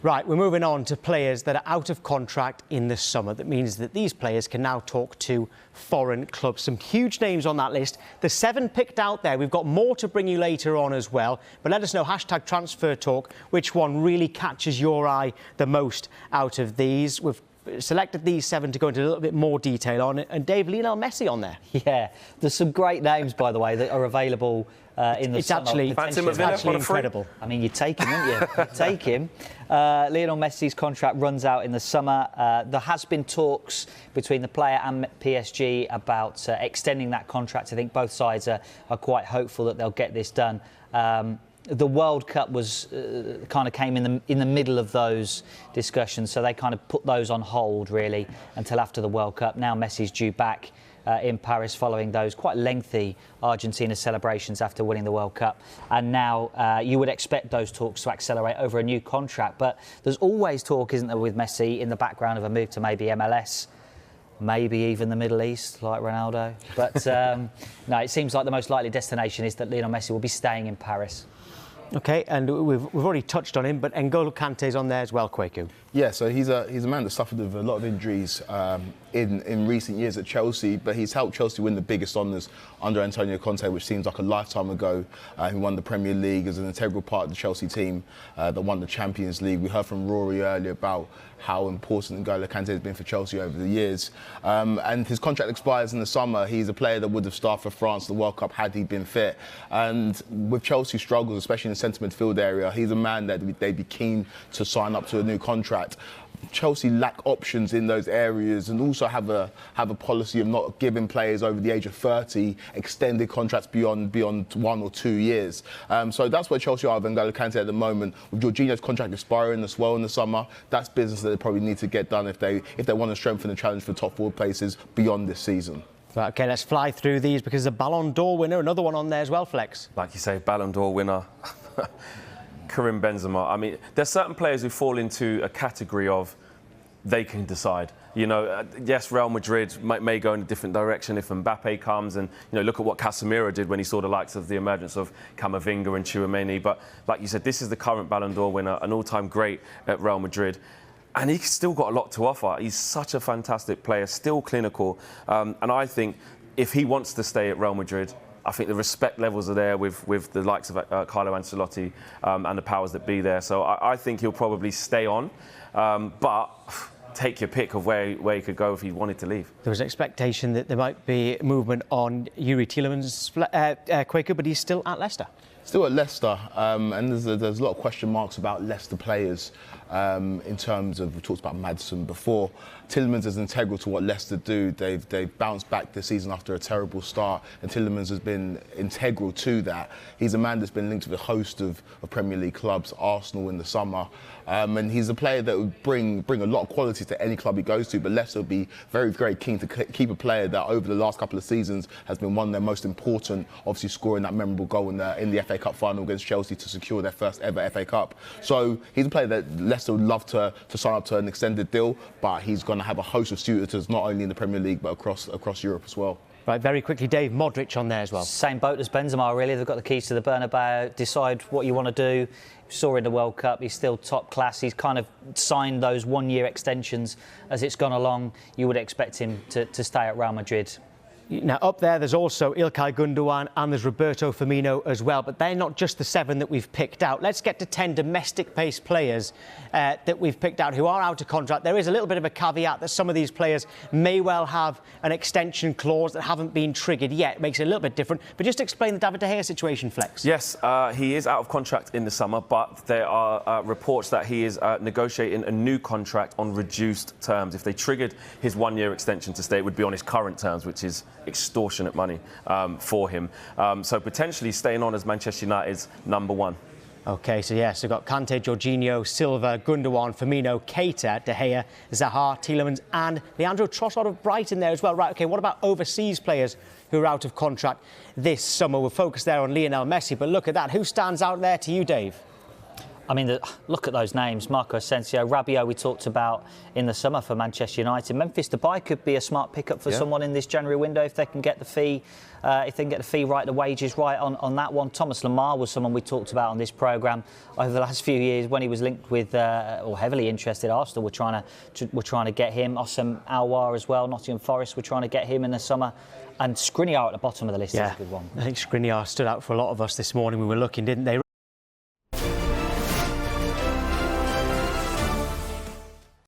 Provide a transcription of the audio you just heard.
Right, we're moving on to players that are out of contract in the summer. That means that these players can now talk to foreign clubs. Some huge names on that list. The 7 picked out there. We've got more to bring you later on as well. But let us know, hashtag transfer talk, which one really catches your eye the most out of these. We've selected these 7 to go into a little bit more detail on it. And Dave, Lionel Messi on there. Yeah, there's some great names, by the way, that are available in the summer. It's actually incredible. I mean, you take him, wouldn't you? You take him. Lionel Messi's contract runs out in the summer. There has been talks between the player and PSG about extending that contract. I think both sides are quite hopeful that they'll get this done. The World Cup was kind of came in the middle of those discussions, so they kind of put those on hold really until after the World Cup. Now Messi's due back in Paris following those quite lengthy Argentina celebrations after winning the World Cup, and now you would expect those talks to accelerate over a new contract. But there's always talk, isn't there, with Messi in the background of a move to maybe MLS. Maybe even the Middle East, like Ronaldo. But no, it seems like the most likely destination is that Lionel Messi will be staying in Paris. OK, and we've already touched on him, but N'Golo Kante's on there as well, Kwaku. Yeah, so he's a man that suffered with a lot of injuries in recent years at Chelsea, but he's helped Chelsea win the biggest honours under Antonio Conte, which seems like a lifetime ago. He won the Premier League as an integral part of the Chelsea team that won the Champions League. We heard from Rory earlier about how important N'Golo Kante has been for Chelsea over the years. And his contract expires in the summer. He's a player that would have started for France at the World Cup had he been fit. And with Chelsea's struggles, especially in the centre midfield area, he's a man that they'd be keen to sign up to a new contract. Chelsea lack options in those areas and also have a policy of not giving players over the age of 30 extended contracts beyond 1 or 2 years. So that's where Chelsea are with N'Golo Kante at the moment. With Jorginho's contract expiring as well in the summer, that's business that they probably need to get done if they want to strengthen the challenge for top 4 places beyond this season. Right, OK, let's fly through these because the Ballon d'Or winner, another one on there as well, Flex. Like you say, Ballon d'Or winner. Karim Benzema. I mean, there's certain players who fall into a category of they can decide. You know, yes, Real Madrid may go in a different direction if Mbappe comes, and you know, look at what Casemiro did when he saw the likes of the emergence of Camavinga and Tchouaméni. But like you said, this is the current Ballon d'Or winner, an all-time great at Real Madrid. And he's still got a lot to offer. He's such a fantastic player, still clinical. And I think if he wants to stay at Real Madrid, I think the respect levels are there with the likes of Carlo Ancelotti and the powers that be there. So I think he'll probably stay on. But take your pick of where he could go if he wanted to leave. There was an expectation that there might be movement on Yuri Tielemans, Kwaku, but he's still at Leicester. Still at Leicester, and there's a lot of question marks about Leicester players in terms of, we talked about Maddison before. Tielemans is integral to what Leicester do. They've bounced back this season after a terrible start, and Tielemans has been integral to that. He's a man that's been linked with a host of Premier League clubs, Arsenal in the summer, and he's a player that would bring a lot of quality to any club he goes to, but Leicester will be very, very keen to keep a player that over the last couple of seasons has been one of their most important, obviously scoring that memorable goal in the FA Cup final against Chelsea to secure their first ever FA Cup. So he's a player that Leicester would love to sign up to an extended deal, but he's going to have a host of suitors not only in the Premier League but across Europe as well. Right, very quickly, Dave, Modric on there as well. Same boat as Benzema, really. They've got the keys to the Bernabeu. Decide what you want to do. Saw in the World Cup, he's still top class. He's kind of signed those 1-year extensions as it's gone along. You would expect him to stay at Real Madrid. Now, up there's also Ilkay Gundogan and there's Roberto Firmino as well, but they're not just the 7 that we've picked out. Let's get to 10 domestic-based players that we've picked out who are out of contract. There is a little bit of a caveat that some of these players may well have an extension clause that haven't been triggered yet. It makes it a little bit different. But just explain the David De Gea situation, Flex. Yes, he is out of contract in the summer, but there are reports that he is negotiating a new contract on reduced terms. If they triggered his 1-year extension to stay, it would be on his current terms, which is extortionate money for him. So potentially staying on as Manchester United's #1. OK, so yes, we've got Kante, Jorginho, Silva, Gundogan, Firmino, Keita, De Gea, Zaha, Tielemans and Leandro Trossard of Brighton there as well. Right, OK, what about overseas players who are out of contract this summer? We'll focus there on Lionel Messi, but look at that. Who stands out there to you, Dave? I mean, look at those names. Marco Asensio, Rabiot we talked about in the summer for Manchester United. Memphis Depay could be a smart pickup for someone in this January window if they can get the fee. If they can get the fee right, the wages right on that one. Thomas Lemar was someone we talked about on this programme over the last few years when he was linked with, or heavily interested. Arsenal were trying to get him. Osam Alwar as well, Nottingham Forest were trying to get him in the summer. And Skriniar at the bottom of the list is a good one. I think Skriniar stood out for a lot of us this morning. We were looking, didn't they?